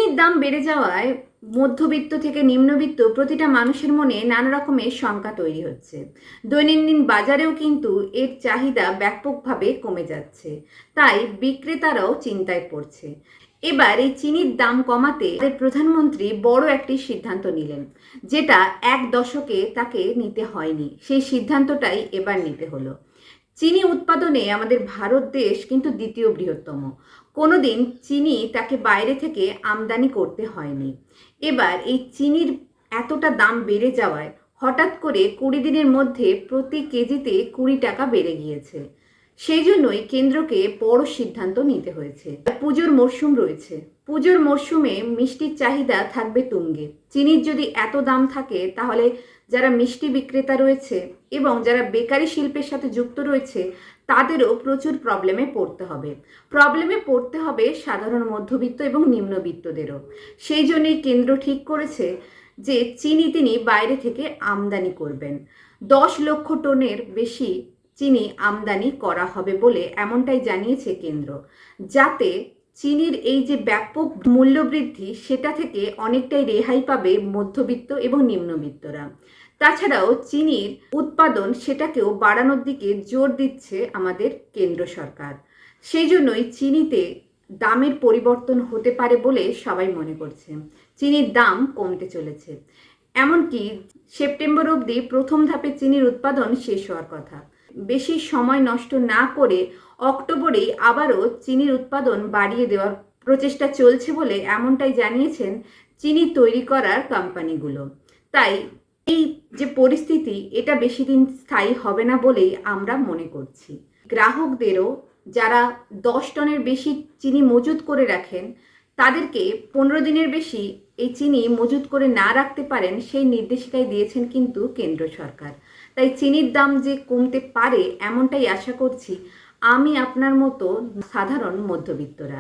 চিনির দাম বেড়ে যাওয়ায় মধ্যবিত্ত থেকে নিম্নবিত্ত প্রতিটা মানুষের মনে নানা রকমের শঙ্কা তৈরি হচ্ছে। দৈনন্দিন বাজারেও কিন্তু এর চাহিদা ব্যাপকভাবে কমে যাচ্ছে, তাই বিক্রেতারাও চিন্তায় পড়ছে। এবার এই চিনির দাম কমাতে প্রধানমন্ত্রী বড় একটি সিদ্ধান্ত নিলেন, যেটা এক দশকে তাকে নিতে হয়নি। সেই সিদ্ধান্তটাই এবার নিতে হলো। চিনি উৎপাদনে আমাদের ভারত দেশ কিন্তু দ্বিতীয় বৃহত্তম। কোনোদিন চিনি তাকে বাইরে থেকে আমদানি করতে হয়নি। এবার এই চিনির এতটা দাম বেড়ে যাওয়ায় হঠাৎ করে 20 দিনের মধ্যে প্রতি কেজিতে 20 টাকা বেড়ে গিয়েছে। সেই জন্যই কেন্দ্রকে বড় সিদ্ধান্ত নিতে হয়েছে। পুজোর মরশুম রয়েছে, পুজোর মরশুমে মিষ্টির চাহিদা থাকবে তুঙ্গে। চিনির যদি এত দাম থাকে, তাহলে যারা মিষ্টি বিক্রেতা রয়েছে এবং যারা বেকারি শিল্পের সাথে যুক্ত রয়েছে, তাদেরও প্রচুর প্রবলেমে পড়তে হবে সাধারণ মধ্যবিত্ত এবং নিম্নবিত্তদেরও। সেই জন্যই কেন্দ্র ঠিক করেছে যে চিনি তিনি বাইরে থেকে আমদানি করবেন। 10 লক্ষ টনের বেশি চিনি আমদানি করা হবে বলে এমনটাই জানিয়েছে কেন্দ্র, যাতে চিনির এই যে ব্যাপক মূল্যবৃদ্ধি, সেটা থেকে অনেকটাই রেহাই পাবে মধ্যবিত্ত এবং নিম্নবিত্তরা। তাছাড়াও চিনির উৎপাদন সেটাকেও বাড়ানোর দিকে জোর দিচ্ছে আমাদের কেন্দ্র সরকার। সেই জন্যই চিনিতে দামের পরিবর্তন হতে পারে বলে সবাই মনে করছে। চিনির দাম কমতে চলেছে, এমনকি সেপ্টেম্বর অবধি প্রথম ধাপে চিনির উৎপাদন শেষ হওয়ার কথা। বেশি সময় নষ্ট না করে অক্টোবরেই আবারও চিনির উৎপাদন বাড়িয়ে দেওয়ার প্রচেষ্টা চলছে বলে এমনটাই জানিয়েছেন চিনি তৈরি করার কোম্পানিগুলো। তাই এই যে পরিস্থিতি, এটা বেশি দিন স্থায়ী হবে না বলেই আমরা মনে করছি। গ্রাহকদেরও যারা 10 টনের বেশি চিনি মজুত করে রাখেন, তাদেরকে 15 দিনের বেশি এই চিনি মজুত করে না রাখতে পারেন, সেই নির্দেশিকাই দিয়েছেন কিন্তু কেন্দ্র সরকার। তাই চিনির দাম যে কমতে পারে, এমনটাই আশা করছি আমি, আপনার মতো সাধারণ মধ্যবিত্তরা।